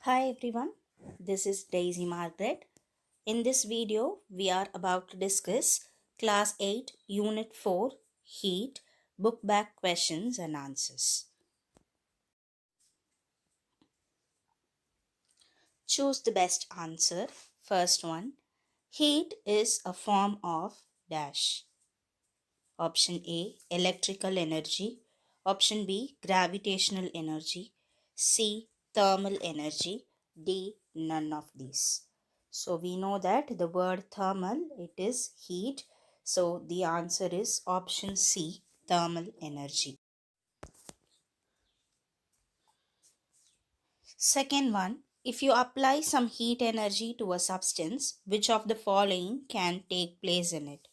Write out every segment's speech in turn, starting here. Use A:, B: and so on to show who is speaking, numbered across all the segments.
A: Hi everyone, this is Daisy Margaret. In this video, we are about to discuss Class 8, Unit 4, Heat, Book Back Questions and Answers. Choose the best answer. First one, heat is a form of dash. Option A, electrical energy. Option B, gravitational energy. C, thermal energy. D, none of these. So we know that the word thermal, it is heat. So the answer is option C, thermal energy. Second one, if you apply some heat energy to a substance, which of the following can take place in it?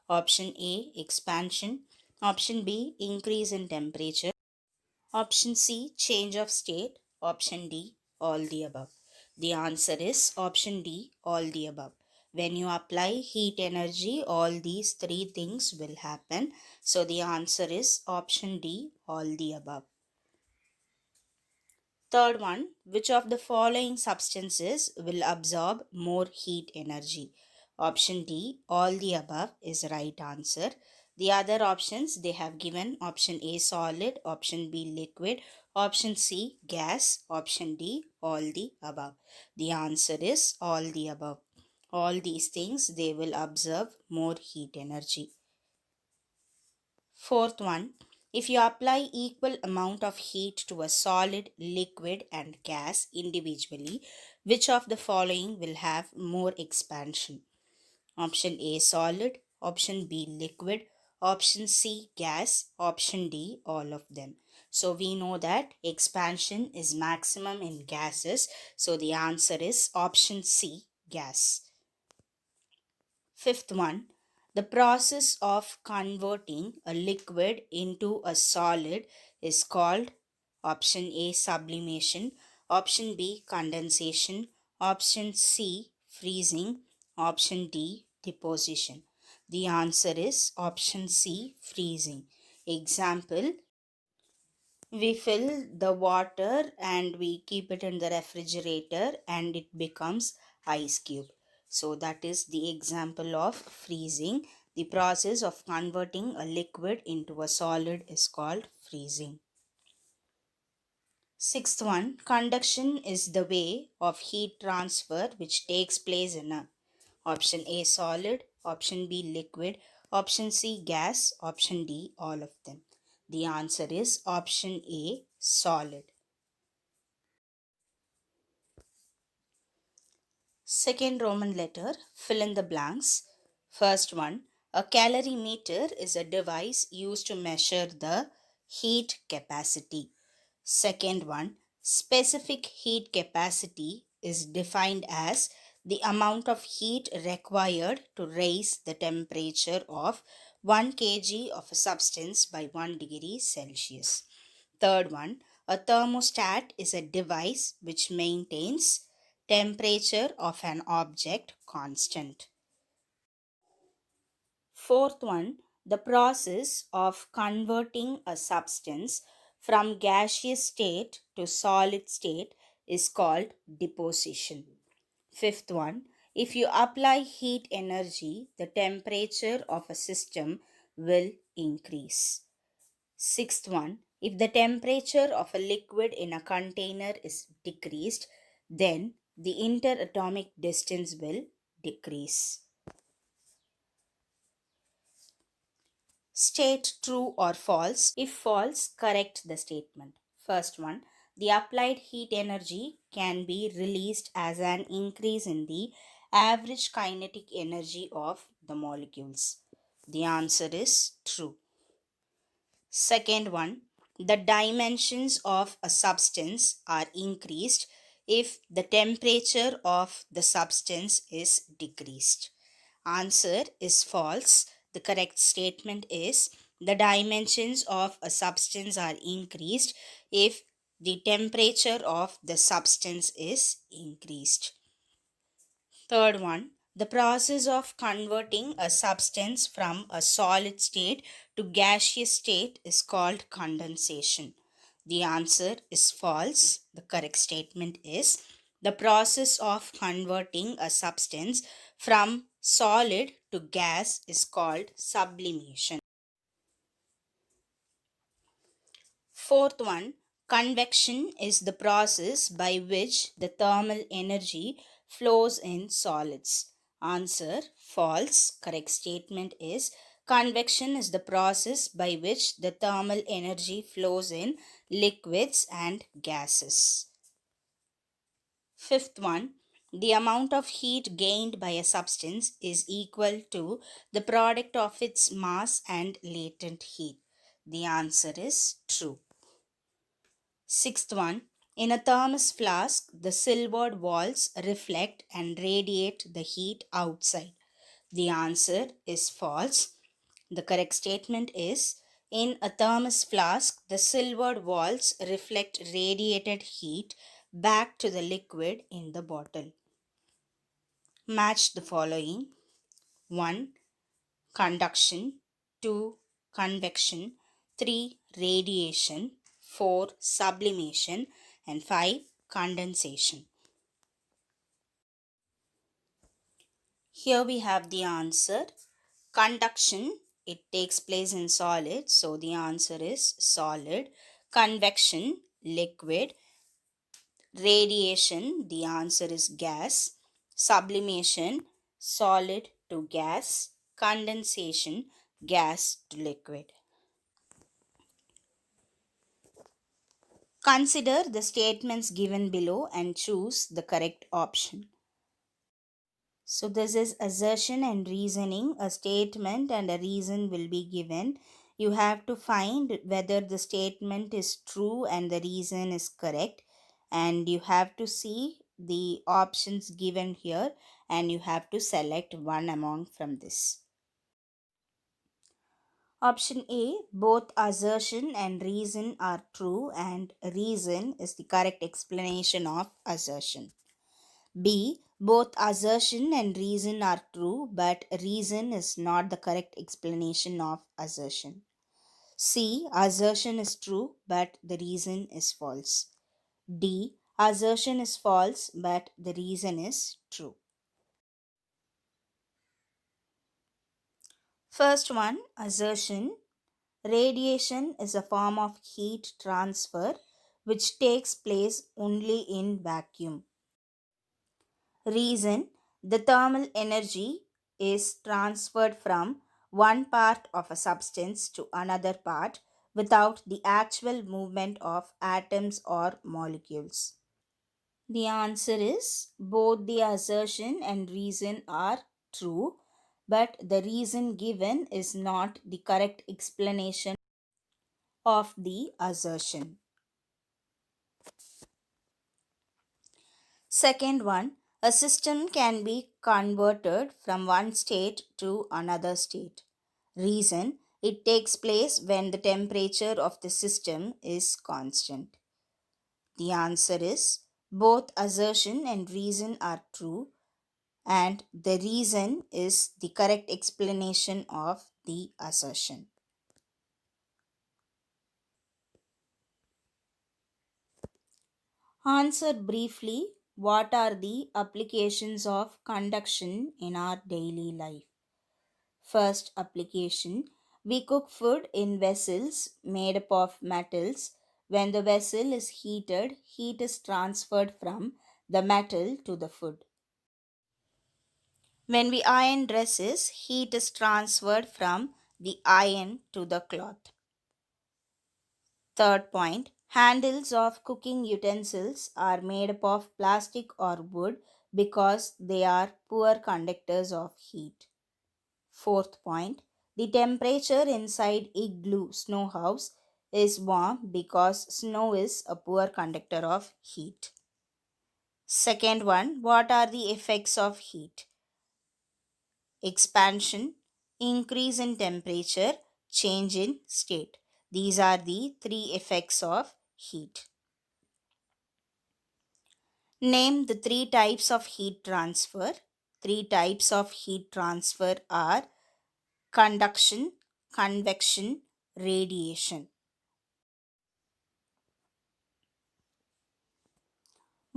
A: Option A, expansion. Option B, increase in temperature. Option C, change of state. Option D, all the above. The answer is option D, all the above. When you apply heat energy, all these three things will happen. So the answer is option D, all the above. Third one, which of the following substances will absorb more heat energy? Option D, all the above is right answer. The other options they have given option A solid, option B liquid, option C gas, option D all the above. The answer is all the above. All these things they will absorb more heat energy. Fourth one, if you apply equal amount of heat to a solid, liquid and gas individually, which of the following will have more expansion? Option A solid, option B liquid, option C gas, option D all of them. So we know that expansion is maximum in gases. So the answer is option C gas. Fifth one, the process of converting a liquid into a solid is called option A sublimation, option B condensation, option C freezing, option D deposition. The answer is option C freezing. Example, we fill the water and we keep it in the refrigerator and it becomes ice cube. So that is the example of freezing. The process of converting a liquid into a solid is called freezing. Sixth one, conduction is the way of heat transfer which takes place in a option A solid, option B liquid, option C gas, option D all of them. The answer is option A solid. Second Roman letter, fill in the blanks. First one, a calorimeter is a device used to measure the heat capacity. Second one, specific heat capacity is defined as the amount of heat required to raise the temperature of 1 kg of a substance by 1 degree Celsius. Third one, a thermostat is a device which maintains temperature of an object constant. Fourth one, the process of converting a substance from gaseous state to solid state is called deposition. Fifth one, if you apply heat energy, the temperature of a system will increase. Sixth one, if the temperature of a liquid in a container is decreased, then the interatomic distance will decrease. State true or false. If false, correct the statement. First one, the applied heat energy can be released as an increase in the average kinetic energy of the molecules. The answer is true. Second one, the dimensions of a substance are increased if the temperature of the substance is decreased. Answer is false. The correct statement is the dimensions of a substance are increased if the temperature of the substance is increased. Third one, the process of converting a substance from a solid state to gaseous state is called condensation. The answer is false. The correct statement is The process of converting a substance from solid to gas is called sublimation. Fourth one, convection is the process by which the thermal energy flows in solids. Answer false. Correct statement is convection is the process by which the thermal energy flows in liquids and gases. Fifth one, the amount of heat gained by a substance is equal to the product of its mass and latent heat. The answer is true. Sixth one, in a thermos flask, the silvered walls reflect and radiate the heat outside. The answer is false. The correct statement is in a thermos flask, the silvered walls reflect radiated heat back to the liquid in the bottle. Match the following: 1. Conduction, 2. Convection, 3. Radiation, 4. Sublimation, and 5. Condensation. Here we have the answer. Conduction, it takes place in solid, so the answer is solid. Convection, liquid. Radiation, the answer is gas. Sublimation, solid to gas. Condensation, gas to liquid. Consider the statements given below and choose the correct option. So, this is assertion and reasoning. A statement and a reason will be given. You have to find whether the statement is true and the reason is correct. And you have to see the options given here and you have to select one among from this. Option A, both assertion and reason are true, and reason is the correct explanation of assertion. B, both assertion and reason are true, but reason is not the correct explanation of assertion. C, assertion is true, but the reason is false. D, assertion is false, but the reason is true. First one, assertion. Radiation is a form of heat transfer which takes place only in vacuum. Reason, the thermal energy is transferred from one part of a substance to another part without the actual movement of atoms or molecules. The answer is both the assertion and reason are true, but the reason given is not the correct explanation of the assertion. Second one, a system can be converted from one state to another state. Reason, it takes place when the temperature of the system is constant. The answer is both assertion and reason are true, and the reason is the correct explanation of the assertion. Answer briefly what are the applications of conduction in our daily life. First application, we cook food in vessels made up of metals. When the vessel is heated, heat is transferred from the metal to the food. When we iron dresses, heat is transferred from the iron to the cloth. Third point, handles of cooking utensils are made up of plastic or wood because they are poor conductors of heat. Fourth point, the temperature inside igloo snow house is warm because snow is a poor conductor of heat. Second one, what are the effects of heat? Expansion, increase in temperature, change in state. These are the three effects of heat. Name the three types of heat transfer. Three types of heat transfer are conduction, convection, radiation.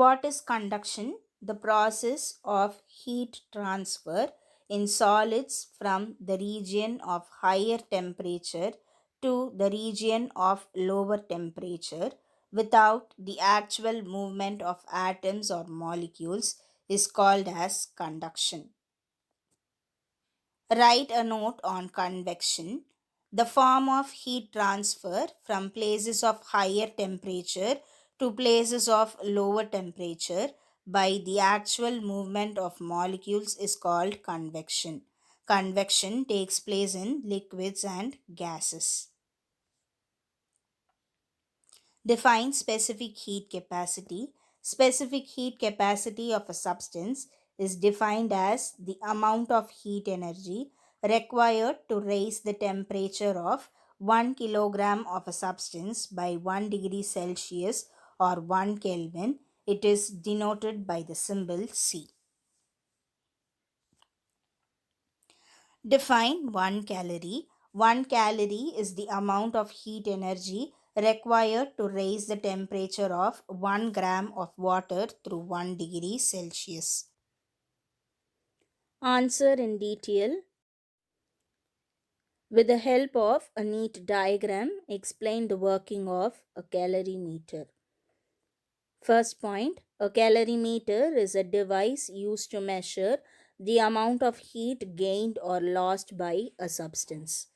A: What is conduction? The process of heat transfer in solids from the region of higher temperature to the region of lower temperature without the actual movement of atoms or molecules is called as conduction. Write a note on convection. The form of heat transfer from places of higher temperature to places of lower temperature by the actual movement of molecules is called convection. Convection takes place in liquids and gases. Define specific heat capacity. Specific heat capacity of a substance is defined as the amount of heat energy required to raise the temperature of 1 kilogram of a substance by 1 degree Celsius or 1 Kelvin. It is denoted by the symbol C. Define 1 calorie. 1 calorie is the amount of heat energy required to raise the temperature of 1 gram of water through 1 degree Celsius. Answer in detail. With the help of a neat diagram, explain the working of a calorimeter. First point, a calorimeter is a device used to measure the amount of heat gained or lost by a substance.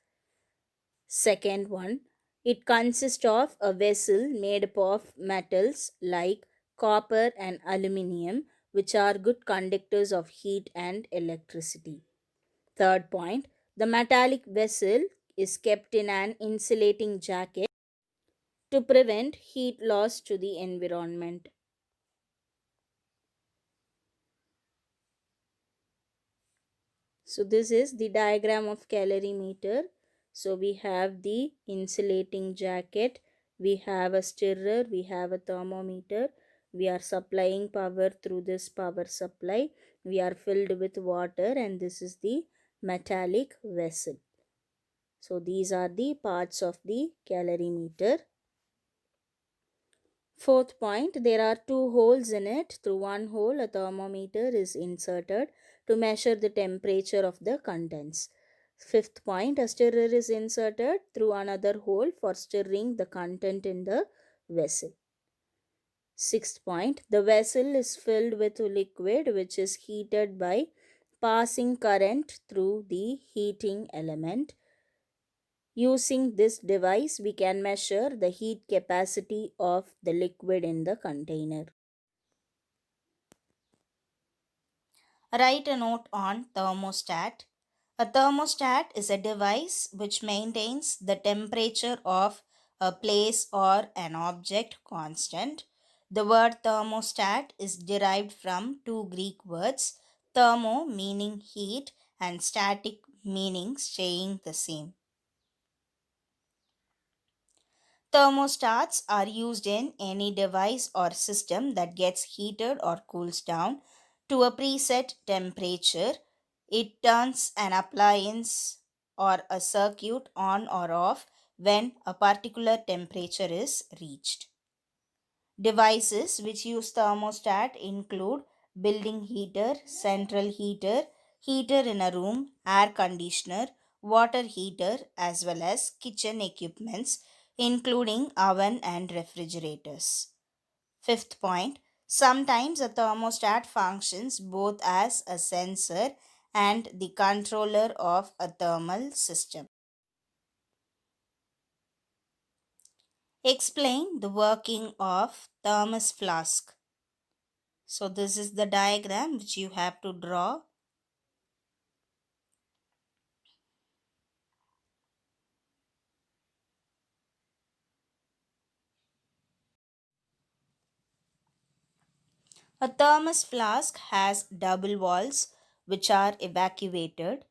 A: Second one, it consists of a vessel made up of metals like copper and aluminium, which are good conductors of heat and electricity. Third point, the metallic vessel is kept in an insulating jacket to prevent heat loss to the environment. So this is the diagram of calorimeter. So we have the insulating jacket, we have a stirrer, we have a thermometer. We are supplying power through this power supply. We are filled with water and this is the metallic vessel. So these are the parts of the calorimeter. Fourth point, there are two holes in it. Through one hole, a thermometer is inserted to measure the temperature of the contents. Fifth point, a stirrer is inserted through another hole for stirring the content in the vessel. Sixth point, the vessel is filled with liquid which is heated by passing current through the heating element. Using this device, we can measure the heat capacity of the liquid in the container. Write a note on thermostat. A thermostat is a device which maintains the temperature of a place or an object constant. The word thermostat is derived from two Greek words, thermo meaning heat and static meaning staying the same. Thermostats are used in any device or system that gets heated or cools down to a preset temperature. It turns an appliance or a circuit on or off when a particular temperature is reached. Devices which use thermostat include building heater, central heater, heater in a room, air conditioner, water heater, as well as kitchen equipments, including oven and refrigerators. Fifth point, sometimes a thermostat functions both as a sensor and the controller of a thermal system. Explain the working of thermos flask. So this is the diagram which you have to draw. A thermos flask has double walls which are evacuated.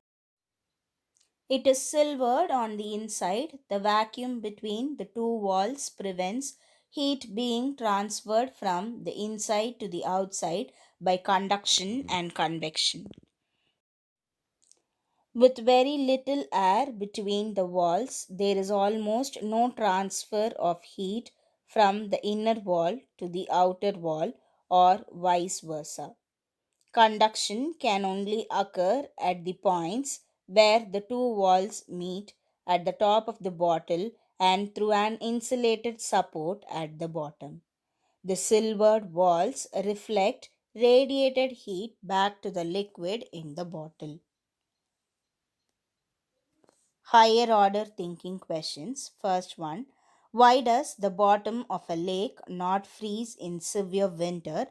A: It is silvered on the inside. The vacuum between the two walls prevents heat being transferred from the inside to the outside by conduction and convection. With very little air between the walls, there is almost no transfer of heat from the inner wall to the outer wall or vice versa. Conduction can only occur at the points where the two walls meet at the top of the bottle and through an insulated support at the bottom. The silvered walls reflect radiated heat back to the liquid in the bottle. Higher order thinking questions. First one: why does the bottom of a lake not freeze in severe winter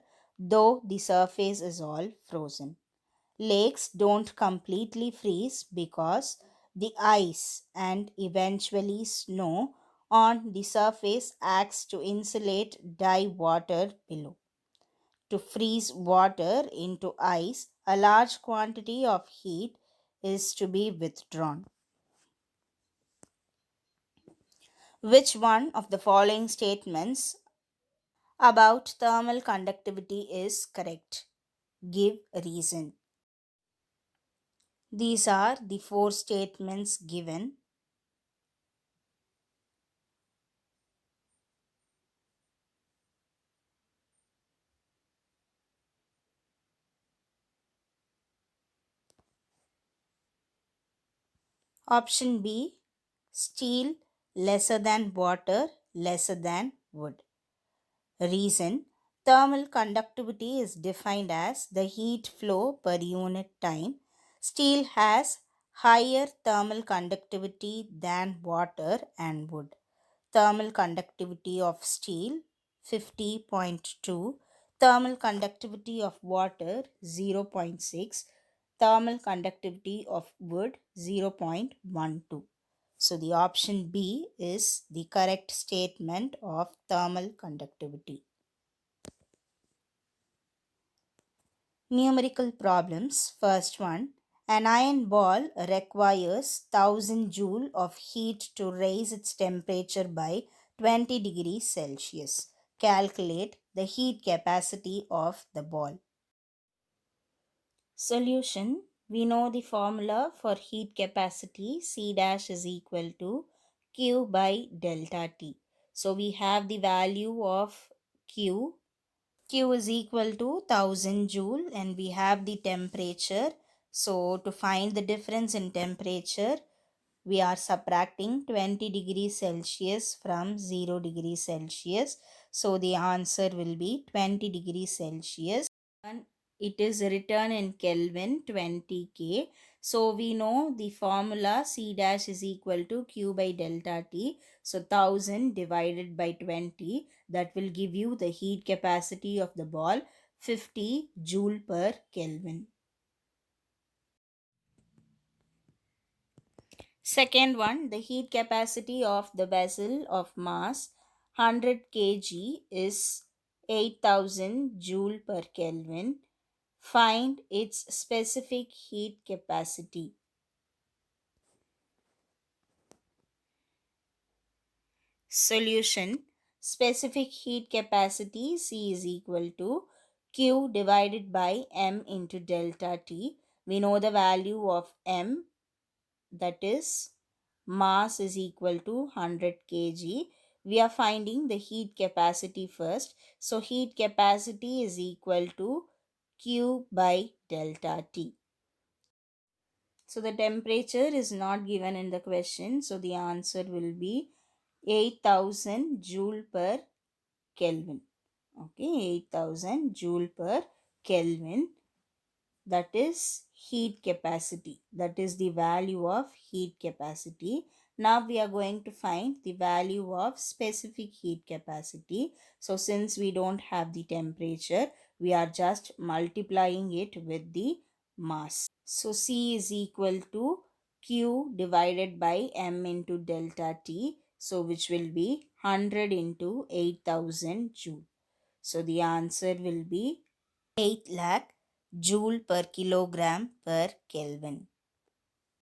A: though the surface is all frozen? Lakes don't completely freeze because the ice and eventually snow on the surface acts to insulate dry water below. To freeze water into ice, a large quantity of heat is to be withdrawn. Which one of the following statements about thermal conductivity is correct? Give a reason. These are the four statements given. Option B: steel lesser than water, lesser than wood. Reason: thermal conductivity is defined as the heat flow per unit time. Steel has higher thermal conductivity than water and wood. Thermal conductivity of steel 50.2, thermal conductivity of water 0.6, thermal conductivity of wood 0.12. So the option B is the correct statement of thermal conductivity. Numerical problems. First one: an iron ball requires 1000 joule of heat to raise its temperature by 20 degrees Celsius. Calculate the heat capacity of the ball. Solution: we know the formula for heat capacity. C dash is equal to Q by delta T. So we have the value of Q. Q is equal to 1000 joule and we have the temperature. So to find the difference in temperature, we are subtracting 20 degrees Celsius from 0 degrees Celsius. So the answer will be 20 degrees Celsius. And it is written in Kelvin 20K. So we know the formula C dash is equal to Q by delta T. So 1000 divided by 20, that will give you the heat capacity of the ball 50 joule per Kelvin. Second one: the heat capacity of the vessel of mass 100 kg is 8000 joule per Kelvin. Find its specific heat capacity. Solution: specific heat capacity C is equal to Q divided by M into delta T. We know the value of M, that is mass is equal to 100 kg. We are finding the heat capacity first. So heat capacity is equal to Q by delta T. So the temperature is not given in the question. So the answer will be 8000 joule per Kelvin. Okay, 8000 joule per Kelvin. That is heat capacity. That is the value of heat capacity. Now we are going to find the value of specific heat capacity. So since we don't have the temperature, we are just multiplying it with the mass. So C is equal to Q divided by M into delta T. So which will be 100 into 8000 joule. So the answer will be 8 lakh joule per kilogram per Kelvin.